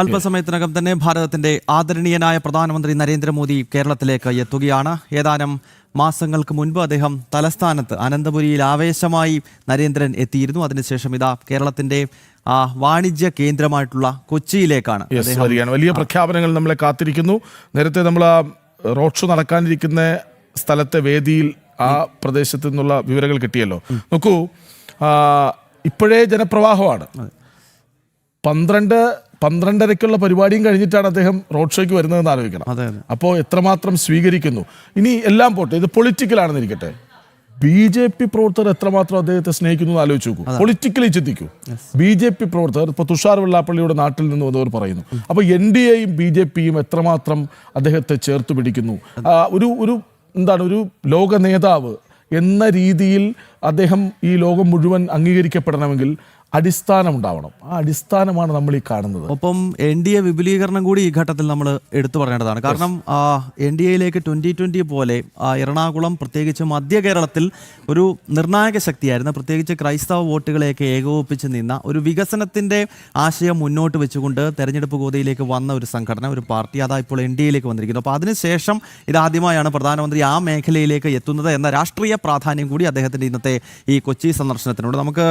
അല്പസമയത്തിനകം തന്നെ ഭാരതത്തിന്റെ ആദരണീയനായ പ്രധാനമന്ത്രി നരേന്ദ്രമോദി കേരളത്തിലേക്ക് എത്തുകയാണ്. ഏതാനും മാസങ്ങൾക്ക് മുൻപ് അദ്ദേഹം തലസ്ഥാനത്ത് അനന്തപുരിയിൽ ആവേശമായി നരേന്ദ്രൻ എത്തിയിരുന്നു. അതിനുശേഷം ഇതാ കേരളത്തിന്റെ വാണിജ്യ കേന്ദ്രമായിട്ടുള്ള കൊച്ചിയിലേക്കാണ്. വലിയ പ്രഖ്യാപനങ്ങൾ നമ്മളെ കാത്തിരിക്കുന്നു. നേരത്തെ നമ്മൾ റോഡ് ഷോ നടക്കാനിരിക്കുന്ന സ്ഥലത്തെ വേദിയിൽ ആ പ്രദേശത്ത് നിന്നുള്ള വിവരങ്ങൾ കിട്ടിയല്ലോ. നോക്കൂ, ഇപ്പോഴേ ജനപ്രവാഹമാണ്. 12:30-ക്കുള്ള പരിപാടിയും കഴിഞ്ഞിട്ടാണ് അദ്ദേഹം റോഡ് ഷോയ്ക്ക് വരുന്നതെന്ന് ആലോചിക്കണം. അപ്പോൾ എത്രമാത്രം സ്വീകരിക്കുന്നു. ഇനി എല്ലാം പോട്ടെ, ഇത് പൊളിറ്റിക്കലാണെന്നിരിക്കട്ടെ, BJP പ്രവർത്തകർ എത്രമാത്രം അദ്ദേഹത്തെ സ്നേഹിക്കുന്നു എന്ന് ആലോചിച്ച് നോക്കൂ. പൊളിറ്റിക്കലി ചിന്തിക്കൂ. BJP പ്രവർത്തകർ ഇപ്പോൾ തുഷാർ വെള്ളാപ്പള്ളിയുടെ നാട്ടിൽ നിന്ന് വന്നവർ പറയുന്നു. അപ്പോൾ NDAയും BJPയും എത്രമാത്രം അദ്ദേഹത്തെ ചേർത്ത് പിടിക്കുന്നു. ഒരു ലോക നേതാവ് എന്ന രീതിയിൽ അദ്ദേഹം ഈ ലോകം മുഴുവൻ അംഗീകരിക്കപ്പെടണമെങ്കിൽ അടിസ്ഥാനം ഉണ്ടാവണം. ആ അടിസ്ഥാനമാണ് നമ്മൾ ഈ കാണുന്നത്. ഒപ്പം NDA വിപുലീകരണം കൂടി ഈ ഘട്ടത്തിൽ നമ്മൾ എടുത്തു പറയേണ്ടതാണ്. കാരണം NDAയിലേക്ക് 2020 പോലെ എറണാകുളം, പ്രത്യേകിച്ച് മധ്യ കേരളത്തിൽ ഒരു നിർണായക ശക്തിയായിരുന്നു. പ്രത്യേകിച്ച് ക്രൈസ്തവ വോട്ടുകളെയൊക്കെ ഏകോപിപ്പിച്ച് നിന്ന ഒരു വികസനത്തിന്റെ ആശയം മുന്നോട്ട് വെച്ചുകൊണ്ട് തെരഞ്ഞെടുപ്പ് ഗോതയിലേക്ക് വന്ന ഒരു സംഘടന, ഒരു പാർട്ടി, അതാ ഇപ്പോൾ NDAയിലേക്ക് വന്നിരിക്കുന്നു. അപ്പോൾ അതിനുശേഷം ഇതാദ്യമായാണ് പ്രധാനമന്ത്രി ആ മേഖലയിലേക്ക് എത്തുന്നത് എന്ന രാഷ്ട്രീയ പ്രാധാന്യം കൂടി അദ്ദേഹത്തിന്റെ ഇന്നത്തെ ഈ കൊച്ചി സന്ദർശനത്തിനുണ്ട്. നമുക്ക്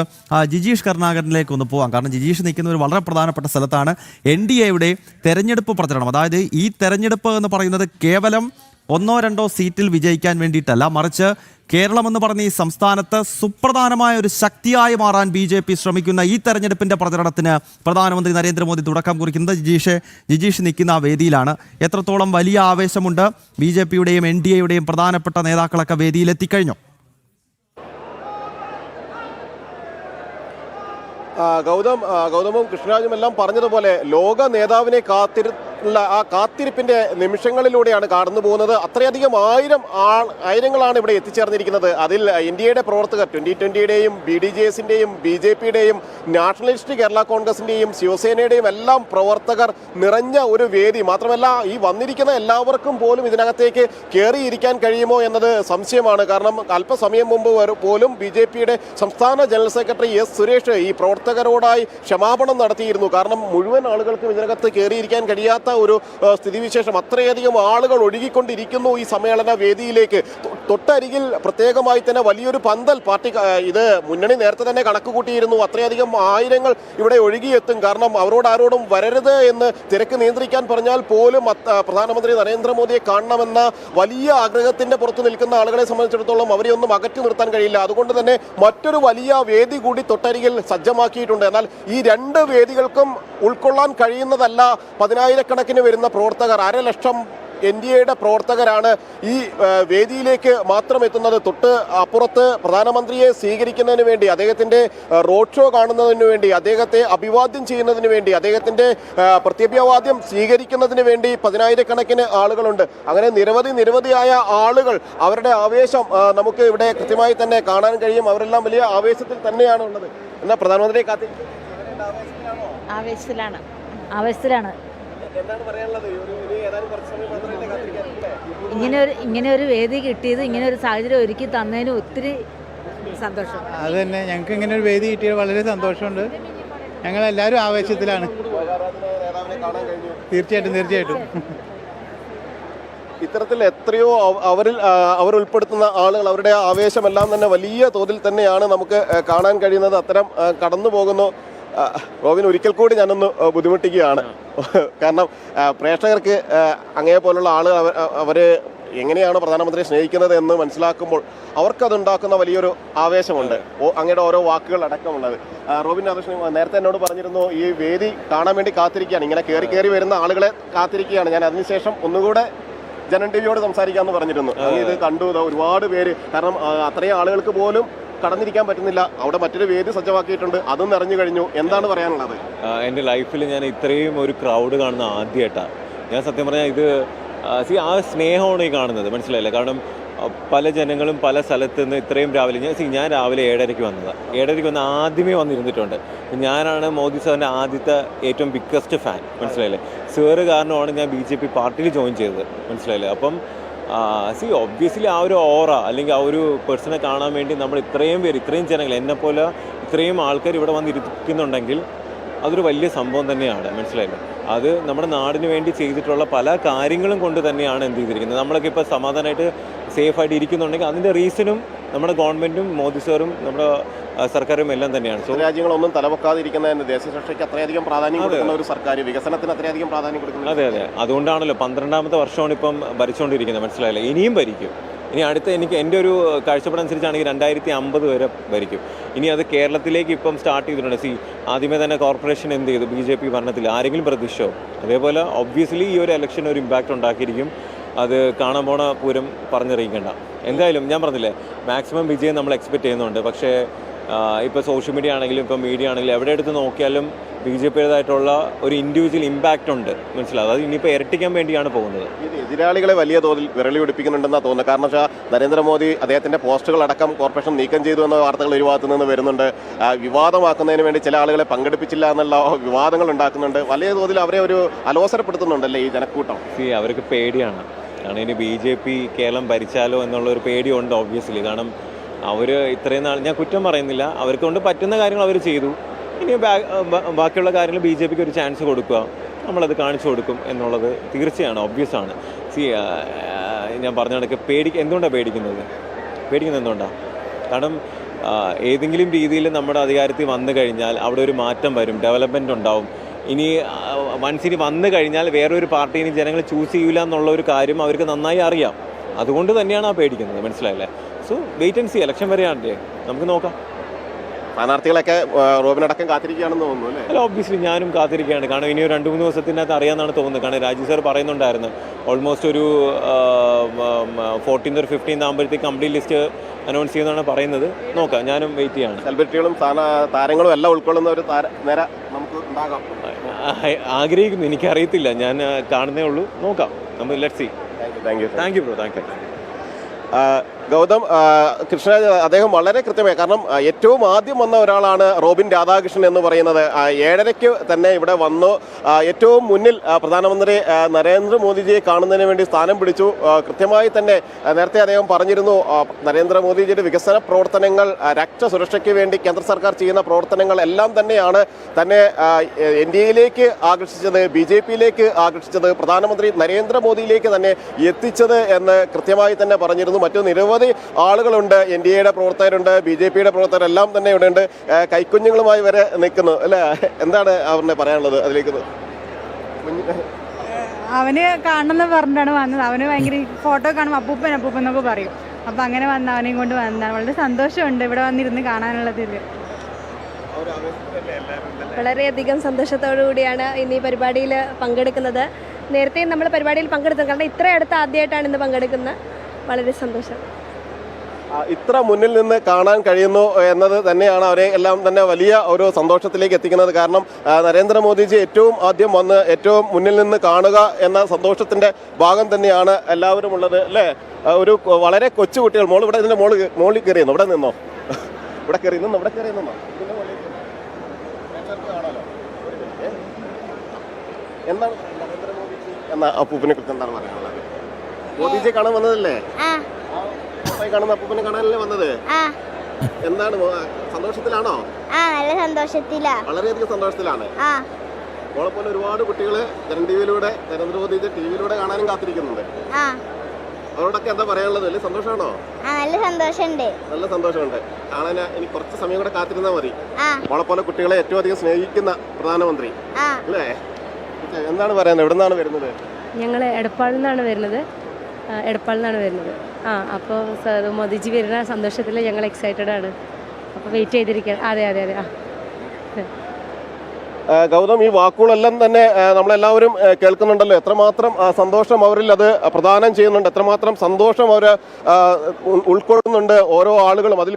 ജിജീഷ് കരുണാകരനിലേക്ക് ഒന്ന് പോകാം. കാരണം ജിജീഷ് നിൽക്കുന്ന ഒരു വളരെ പ്രധാനപ്പെട്ട സ്ഥലത്താണ്. NDAയുടെ തെരഞ്ഞെടുപ്പ് പ്രചരണം, അതായത് ഈ തെരഞ്ഞെടുപ്പ് എന്ന് പറയുന്നത് കേവലം 1-2 സീറ്റിൽ വിജയിക്കാൻ വേണ്ടിയിട്ടല്ല, മറിച്ച് കേരളം എന്ന് പറഞ്ഞ ഈ സംസ്ഥാനത്ത് സുപ്രധാനമായ ഒരു ശക്തിയായി മാറാൻ BJP ശ്രമിക്കുന്ന ഈ തെരഞ്ഞെടുപ്പിന്റെ പ്രചരണത്തിന് പ്രധാനമന്ത്രി നരേന്ദ്രമോദി തുടക്കം കുറിക്കുന്നത് ജിജീഷ് നിൽക്കുന്ന ആ വേദിയിലാണ്. എത്രത്തോളം വലിയ ആവേശമുണ്ട്? BJPയുടെയും NDAയുടെയും പ്രധാനപ്പെട്ട നേതാക്കളൊക്കെ വേദിയിൽ എത്തിക്കഴിഞ്ഞു. ഗൗതമും കൃഷ്ണരാജും എല്ലാം പറഞ്ഞതുപോലെ ലോക നേതാവിനെ ആ കാത്തിരിപ്പിന്റെ നിമിഷങ്ങളിലൂടെയാണ് കടന്നു പോകുന്നത്. അത്രയധികം ആയിരങ്ങളാണ് ഇവിടെ എത്തിച്ചേർന്നിരിക്കുന്നത്. അതിൽ NDAയുടെ പ്രവർത്തകർ 2020യുടെയും BDJSന്റെയും BJPയുടെയും നാഷണലിസ്റ്റ് കേരള കോൺഗ്രസിന്റെയും ശിവസേനയുടെയും എല്ലാം പ്രവർത്തകർ നിറഞ്ഞ ഒരു വേദി. മാത്രമല്ല, ഈ വന്നിരിക്കുന്ന എല്ലാവർക്കും പോലും ഇതിനകത്തേക്ക് കയറിയിരിക്കാൻ കഴിയുമോ എന്നത് സംശയമാണ്. കാരണം അല്പസമയം മുമ്പ് പോലും BJPയുടെ സംസ്ഥാന ജനറൽ സെക്രട്ടറി S സുരേഷ് ഈ പ്രവർത്തകരോടായി ക്ഷമാപണം നടത്തിയിരുന്നു. കാരണം മുഴുവൻ ആളുകൾക്കും ഇതിനകത്ത് കയറിയിരിക്കാൻ കഴിയാത്ത ഒരു സ്ഥിതിവിശേഷം, അത്രയധികം ആളുകൾ ഒഴുകിക്കൊണ്ടിരിക്കുന്നു ഈ സമ്മേളന വേദിയിലേക്ക്. തൊട്ടരികിൽ പ്രത്യേകമായി തന്നെ വലിയൊരു പന്തൽ പാർട്ടി ഇത് മുന്നണി നേരത്തെ തന്നെ കണക്ക് കൂട്ടിയിരുന്നു. അത്രയധികം ആയിരങ്ങൾ ഇവിടെ ഒഴുകിയെത്തും. കാരണം ആരോടും വരരുത് എന്ന് തിരക്ക് നിയന്ത്രിക്കാൻ പറഞ്ഞാൽ പോലും പ്രധാനമന്ത്രി നരേന്ദ്രമോദിയെ കാണണമെന്ന വലിയ ആഗ്രഹത്തിന്റെ പുറത്ത് നിൽക്കുന്ന ആളുകളെ സംബന്ധിച്ചിടത്തോളം അവരെ ഒന്നും അകറ്റി നിർത്താൻ കഴിയില്ല. അതുകൊണ്ട് തന്നെ മറ്റൊരു വലിയ വേദി കൂടി തൊട്ടരികിൽ സജ്ജമാക്കിയിട്ടുണ്ട്. എന്നാൽ ഈ 2 വേദികൾക്കും ഉൾക്കൊള്ളാൻ കഴിയുന്നതല്ല 10,000-കണക്കിന് വരുന്ന പ്രവർത്തകർ. 1,00,000 NDAയുടെ പ്രവർത്തകരാണ് ഈ വേദിയിലേക്ക് മാത്രം എത്തുന്നത്. തൊട്ട് അപ്പുറത്ത് പ്രധാനമന്ത്രിയെ സ്വീകരിക്കുന്നതിന് വേണ്ടി, അദ്ദേഹത്തിൻ്റെ റോഡ് ഷോ കാണുന്നതിന് വേണ്ടി, അദ്ദേഹത്തെ അഭിവാദ്യം ചെയ്യുന്നതിന് വേണ്ടി, അദ്ദേഹത്തിൻ്റെ പ്രത്യഭിവാദ്യം സ്വീകരിക്കുന്നതിന് വേണ്ടി 10,000-കണക്കിന് ആളുകളുണ്ട്. അങ്ങനെ നിരവധിയായ ആളുകൾ, അവരുടെ ആവേശം നമുക്ക് ഇവിടെ കൃത്യമായി തന്നെ കാണാൻ കഴിയും. അവരെല്ലാം വലിയ ആവേശത്തിൽ തന്നെയാണ് ഉള്ളത്. എന്നാൽ പ്രധാനമന്ത്രിയെ ആവേശത്തിലാണ്. ഇങ്ങനെ ഒരു വേദി കിട്ടിയത്, ഇങ്ങനെ ഒരു സാഹചര്യം ഒരുക്കി തന്നതിന് ഒത്തിരി സന്തോഷം. അത് തന്നെ, ഞങ്ങൾക്ക് ഇങ്ങനെ ഒരു വേദി കിട്ടിയത് വളരെ സന്തോഷമുണ്ട്. ഞങ്ങളെല്ലാവരും ആവേശത്തിലാണ്. തീർച്ചയായിട്ടും ഇത്തരത്തിൽ എത്രയോ അവർ ഉൾപ്പെടുത്തുന്ന ആളുകൾ, അവരുടെ ആവേശമെല്ലാം തന്നെ വലിയ തോതിൽ തന്നെയാണ് നമുക്ക് കാണാൻ കഴിയുന്നത്. അത്തരം കടന്നു പോകുന്നു. റോബിൻ, ഒരിക്കൽ കൂടി ഞാനൊന്ന് ബുദ്ധിമുട്ടിക്കുകയാണ്. കാരണം പ്രേക്ഷകർക്ക് അങ്ങേ പോലുള്ള ആളുകൾ അവർ എങ്ങനെയാണ് പ്രധാനമന്ത്രിയെ സ്നേഹിക്കുന്നത് എന്ന് മനസ്സിലാക്കുമ്പോൾ അവർക്കതുണ്ടാക്കുന്ന വലിയൊരു ആവേശമുണ്ട്. അങ്ങയുടെ ഓരോ വാക്കുകൾ അടക്കമുള്ളത്. റോബിൻ രാധാകൃഷ്ണൻ നേരത്തെ എന്നോട് പറഞ്ഞിരുന്നു, ഈ വേദി കാണാൻ വേണ്ടി കാത്തിരിക്കുകയാണ്, ഇങ്ങനെ കയറി വരുന്ന ആളുകളെ കാത്തിരിക്കുകയാണ്. ഞാൻ അതിനുശേഷം ഒന്നുകൂടെ ജനൻ TVയോട് സംസാരിക്കാമെന്ന് പറഞ്ഞിരുന്നു. അങ്ങനെ ഇത് കണ്ടു, ഒരുപാട് പേര്. കാരണം അത്രയും ആളുകൾക്ക് പോലും കടന്നിരിക്കാൻ പറ്റുന്നില്ല. അവിടെ മറ്റൊരു വേദി സജ്ജമാക്കിയിട്ടുണ്ട്, അതും നിറഞ്ഞു കഴിഞ്ഞു. എന്താണ് പറയാനുള്ളത്? എൻ്റെ ലൈഫിൽ ഞാൻ ഇത്രയും ഒരു ക്രൗഡ് കാണുന്ന ആദ്യമായിട്ടാണ്. ഞാൻ സത്യം പറഞ്ഞാൽ ഇത് ആ സ്നേഹമാണ് ഈ കാണുന്നത്, മനസ്സിലായില്ല. കാരണം പല ജനങ്ങളും പല സ്ഥലത്ത് നിന്ന് ഇത്രയും രാവിലെ ഞാൻ രാവിലെ 7:30-ക്ക് വന്നതാണ്. 7:30-ക്ക് വന്ന് ആദ്യമേ വന്നിരുന്നിട്ടുണ്ട്. ഞാനാണ് മോദി സാറിൻ്റെ ആദ്യത്തെ ഏറ്റവും ബിഗ്ഗസ്റ്റ് ഫാൻ, മനസ്സിലായില്ലേ. സാറ് കാരണമാണ് ഞാൻ BJP പാർട്ടിയിൽ ജോയിൻ ചെയ്തത്, മനസ്സിലായില്ലേ. അപ്പം ഒബ്വിയസ്ലി ആ ഒരു ഓറ അല്ലെങ്കിൽ ആ ഒരു പേഴ്സണെ കാണാൻ വേണ്ടി നമ്മൾ ഇത്രയും പേര്, ഇത്രയും ജനങ്ങൾ, എന്നെപ്പോലെ ഇത്രയും ആൾക്കാർ ഇവിടെ വന്നിരിക്കുന്നുണ്ടെങ്കിൽ അതൊരു വലിയ സംഭവം തന്നെയാണ്, മനസ്സിലായില്ലേ? അത് നമ്മുടെ നാടിന് വേണ്ടി ചെയ്തിട്ടുള്ള പല കാര്യങ്ങളും കൊണ്ട് തന്നെയാണ് എന്ത് ചെയ്തിരിക്കുന്നത്. നമ്മളൊക്കെ ഇപ്പോൾ സമാധാനമായിട്ട് സേഫായിട്ട് ഇരിക്കുന്നുണ്ടെങ്കിൽ അതിൻ്റെ റീസണും നമ്മുടെ ഗവൺമെൻറ്റും മോദി സാറും നമ്മുടെ സർക്കാരും എല്ലാം തന്നെയാണ്. സോ രാജ്യങ്ങളൊന്നും തലവെക്കാതിരിക്കുന്നതിന് ദേശസുരക്ഷയ്ക്ക് അത്രയധികം പ്രാധാന്യം കൊടുക്കുന്ന ഒരു സർക്കാർ, വികസനത്തിന് അത്രയധികം പ്രാധാന്യം കൊടുക്കുന്നത്. അതെ അതെ, അതുകൊണ്ടാണല്ലോ 12ാമത്തെ വർഷമാണ് ഇപ്പം ഭരിച്ചുകൊണ്ടിരിക്കുന്നത്, മനസ്സിലായില്ലേ? ഇനിയും ഭരിക്കും. ഇനി അടുത്ത എൻ്റെ ഒരു കാഴ്ചപ്പാടനുസരിച്ചാണെങ്കിൽ 2050 വരെ ഭരിക്കും. ഇനി അത് കേരളത്തിലേക്ക് ഇപ്പം സ്റ്റാർട്ട് ചെയ്തിട്ടുണ്ട്. ആദ്യമേ തന്നെ കോർപ്പറേഷൻ എന്ത് ചെയ്തു? BJP ഭരണത്തിൽ ആരെങ്കിലും പ്രതീക്ഷിച്ചോ? അതേപോലെ ഒബ്വിയസ്ലി ഈ ഒരു ഇലക്ഷൻ ഒരു ഇമ്പാക്റ്റ് ഉണ്ടാക്കിയിരിക്കും. അത് കാണാൻ പോണ പൂരം പറഞ്ഞറിയിക്കേണ്ട. എന്തായാലും ഞാൻ പറഞ്ഞില്ലേ, മാക്സിമം വിജയം നമ്മൾ എക്സ്പെക്ട് ചെയ്യുന്നുണ്ട്. പക്ഷേ ഇപ്പോൾ സോഷ്യൽ മീഡിയ ആണെങ്കിലും ഇപ്പോൾ മീഡിയ ആണെങ്കിലും എവിടെ എടുത്ത് നോക്കിയാലും BJPയുടേതായിട്ടുള്ള ഒരു ഇൻഡിവിജ്വൽ ഇമ്പാക്റ്റ് ഉണ്ട്, മനസ്സിലാവും. അത് ഇനിയിപ്പോൾ ഇരട്ടിക്കാൻ വേണ്ടിയാണ് പോകുന്നത്. എതിരാളികളെ വലിയ തോതിൽ വിരളി പിടിപ്പിക്കുന്നുണ്ടെന്നാണ് തോന്നുന്നത്. കാരണം വെച്ചാൽ നരേന്ദ്രമോദി അദ്ദേഹത്തിന്റെ പോസ്റ്റുകളടക്കം കോർപ്പറേഷൻ നീക്കം ചെയ്തു എന്ന വാർത്തകൾ ഒരു ഭാഗത്തു നിന്ന് വരുന്നുണ്ട്. വിവാദമാക്കുന്നതിന് വേണ്ടി ചില ആളുകളെ പങ്കെടുപ്പിച്ചില്ല എന്നുള്ള വിവാദങ്ങൾ ഉണ്ടാക്കുന്നുണ്ട്. വലിയ തോതിൽ അവരെ ഒരു അലോസരപ്പെടുത്തുന്നുണ്ടല്ലേ ഈ ജനക്കൂട്ടം? അവർക്ക് പേടിയാണ്. കാരണം ഇനി BJP കേരളം ഭരിച്ചാലോ എന്നുള്ളൊരു പേടിയുണ്ട് ഒബ്വിയസ്ലി. കാരണം അവർ ഇത്രയും നാൾ, ഞാൻ കുറ്റം പറയുന്നില്ല, അവർക്ക് കൊണ്ട് പറ്റുന്ന കാര്യങ്ങൾ അവർ ചെയ്തു. ഇനി ബാക്കിയുള്ള കാര്യങ്ങൾ BJPക്ക് ഒരു ചാൻസ് കൊടുക്കുക, നമ്മളത് കാണിച്ചു കൊടുക്കും എന്നുള്ളത് തീർച്ചയാണ്, ഒബ്വിയസ് ആണ്. ഞാൻ പറഞ്ഞ കണക്ക് എന്തുകൊണ്ടാണ് പേടിക്കുന്നത് എന്തുകൊണ്ടാണ്? കാരണം ഏതെങ്കിലും രീതിയിൽ നമ്മുടെ അധികാരത്തിൽ വന്നു കഴിഞ്ഞാൽ അവിടെ ഒരു മാറ്റം വരും, ഡെവലപ്മെൻറ്റ് ഉണ്ടാവും. ഇനി വൺസിനി വന്നു കഴിഞ്ഞാൽ വേറൊരു പാർട്ടീനെ ജനങ്ങൾ ചൂസ് ചെയ്യില്ല എന്നുള്ള ഒരു കാര്യം അവർക്ക് നന്നായി അറിയാം. അതുകൊണ്ട് തന്നെയാണ് ആ പേടിക്കുന്നത്, മനസ്സിലായില്ലേ? So wait and see, election വരെയാണല്ലേ, നമുക്ക് നോക്കാം. സ്ഥാനാർത്ഥികളൊക്കെ റോബിനടക്കം കാത്തിരിക്കുകയാണെന്ന് തോന്നുന്നു അല്ലേ? അല്ല, ഒബ്വിയസ്ലി ഞാനും കാത്തിരിക്കുകയാണ്. കാരണം ഇനി ഒരു 2-3 ദിവസത്തിനകത്ത് അറിയാമെന്നാണ് തോന്നുന്നത്. കാരണം രാജീവ് സാർ പറയുന്നുണ്ടായിരുന്നു ഓൾമോസ്റ്റ് ഒരു 14th or 15th ആകുമ്പോഴത്തേക്ക് കംപ്ലീറ്റ് ലിസ്റ്റ് അനൗൺസ് ചെയ്യുന്നതാണ് പറയുന്നത്. നോക്കാം, ഞാനും വെയിറ്റ് ചെയ്യാണ്. സെലിബ്രിറ്റികളും താരങ്ങളും എല്ലാം ഉൾക്കൊള്ളുന്ന ഒരു നിര നമുക്ക് ഉണ്ടാകാം ആഗ്രഹിക്കുന്നു. എനിക്കറിയത്തില്ല, ഞാൻ കാണുന്നേ ഉള്ളൂ. നോക്കാം, നമ്മൾ let's see. Thank you bro, thank you. Gautam, Krishnaraj അദ്ദേഹം വളരെ കൃത്യമായി, കാരണം ഏറ്റവും ആദ്യം വന്ന ഒരാളാണ് റോബിൻ രാധാകൃഷ്ണൻ എന്ന് പറയുന്നത്. 7:30 തന്നെ ഇവിടെ വന്നു. ഏറ്റവും മുന്നിൽ പ്രധാനമന്ത്രി നരേന്ദ്രമോദിജിയെ കാണുന്നതിന് വേണ്ടി സ്ഥാനം പിടിച്ചു. കൃത്യമായി തന്നെ നേരത്തെ അദ്ദേഹം പറഞ്ഞിരുന്നു, നരേന്ദ്രമോദിജിയുടെ വികസന പ്രവർത്തനങ്ങൾ, രാഷ്ട്രസുരക്ഷയ്ക്ക് വേണ്ടി കേന്ദ്ര സർക്കാർ ചെയ്യുന്ന പ്രവർത്തനങ്ങൾ എല്ലാം തന്നെയാണ് തന്നെ NDAയിലേക്ക് ആകർഷിച്ചത്, BJPയിലേക്ക് ആകർഷിച്ചത്, പ്രധാനമന്ത്രി നരേന്ദ്രമോദിയിലേക്ക് തന്നെ എത്തിച്ചത് എന്ന് കൃത്യമായി തന്നെ പറഞ്ഞിരുന്നു. മറ്റു നിരവധി ആളുകളുണ്ട്, NDAയുടെ പ്രവർത്തകരുണ്ട്, BJPയുടെ പ്രവർത്തകരെല്ലാം തന്നെ ഇവിടെ ഉണ്ട്. കൈക്കുഞ്ഞുങ്ങളുമായി വരെ നിൽക്കുന്നു അല്ലേ? എന്താണ് അവരുടെ പറയാനുള്ളത്? അതിലേക്ക് അവന് കാണണമെന്ന് പറഞ്ഞിട്ടാണ് വന്നത്. അവന് ഭയങ്കര ഫോട്ടോ കാണുമ്പോൾ അപ്പൂപ്പൻ എന്നൊക്കെ പറയും. അപ്പം അങ്ങനെ വന്ന് അവനെയും കൊണ്ട് വന്നതാണ്. വളരെ സന്തോഷമുണ്ട് ഇവിടെ വന്നിരുന്ന് കാണാനുള്ളതിൽ. വളരെയധികം സന്തോഷത്തോടു കൂടിയാണ് ഇന്ന് ഈ പരിപാടിയിൽ പങ്കെടുക്കുന്നത്. നേരത്തെ നമ്മൾ പരിപാടിയിൽ പങ്കെടുത്തത്, കാരണം ഇത്ര അടുത്ത് ആദ്യമായിട്ടാണ് ഇന്ന് പങ്കെടുക്കുന്നത്. വളരെ സന്തോഷം. ഇത്ര മുന്നിൽ നിന്ന് കാണാൻ കഴിയുന്നു എന്നത് തന്നെയാണ് അവരെ എല്ലാം തന്നെ വലിയ ഒരു സന്തോഷത്തിലേക്ക് എത്തിക്കുന്നത്. കാരണം നരേന്ദ്രമോദിജി ഏറ്റവും ആദ്യം വന്ന് ഏറ്റവും മുന്നിൽ നിന്ന് കാണുക എന്ന സന്തോഷത്തിന്റെ ഭാഗം തന്നെയാണ് എല്ലാവരും ഉള്ളത് അല്ലേ? ഒരു വളരെ കൊച്ചു കുട്ടികൾ, ഇവിടെ ഇതിന്റെ മോളിൽ കയറിയെന്നോ? ഇവിടെ നിന്നോ? ഇവിടെ കയറി നിന്നോ? എന്താണ് നരേന്ദ്രമോദിജി എന്ന അപ്പൂപ്പിനെ കുറിച്ച് എന്താണ് പറയാനുള്ളത്? മോദിജിയെ കാണാൻ വന്നതല്ലേ? കാണുന്ന അപ്പൂപ്പനെ കാണാനല്ലേ വന്നത്? എന്താണ്, സന്തോഷത്തിലാണോ? നല്ല സന്തോഷത്തിലാ, വളരെയധികം സന്തോഷത്തിലാണ്. മോളെ പോലെ ഒരുപാട് കുട്ടികള് ടിവിയിലൂടെ നരേന്ദ്രമോദിജി ടിവിയിലൂടെ കാണാനും കാത്തിരിക്കുന്നുണ്ട്. അവരോടൊക്കെ എന്താ പറയാനുള്ളത്? വലിയ സന്തോഷമാണോ? നല്ല സന്തോഷമുണ്ട്. നല്ല സന്തോഷമുണ്ട്. കാണാൻ ഇനി കുറച്ച് സമയം കൂടെ കാത്തിരുന്നാൽ മതി. മോളെ പോലെ കുട്ടികളെ ഏറ്റവും അധികം സ്നേഹിക്കുന്ന പ്രധാനമന്ത്രി അല്ലേ? എന്താണ് പറയുന്നത്? എവിടെ നിന്നാണ് വരുന്നത്? ഞങ്ങൾ എടപ്പാളിൽ നിന്നാണ് വരുന്നത്. അപ്പോൾ മോദിജി വരുന്ന സന്തോഷത്തിൽ ഞങ്ങൾ എക്സൈറ്റഡ് ആണ്. അപ്പോൾ വെയിറ്റ് ചെയ്തിരിക്കുകയാണ്. അതെ. ഗൗതം, ഈ വാക്കുകളെല്ലാം തന്നെ നമ്മളെല്ലാവരും കേൾക്കുന്നുണ്ടല്ലോ. എത്രമാത്രം സന്തോഷം അവരിൽ അത് പ്രദാനം ചെയ്യുന്നുണ്ട്, എത്രമാത്രം സന്തോഷം അവർ ഉൾക്കൊള്ളുന്നുണ്ട് ഓരോ ആളുകളും. അതിൽ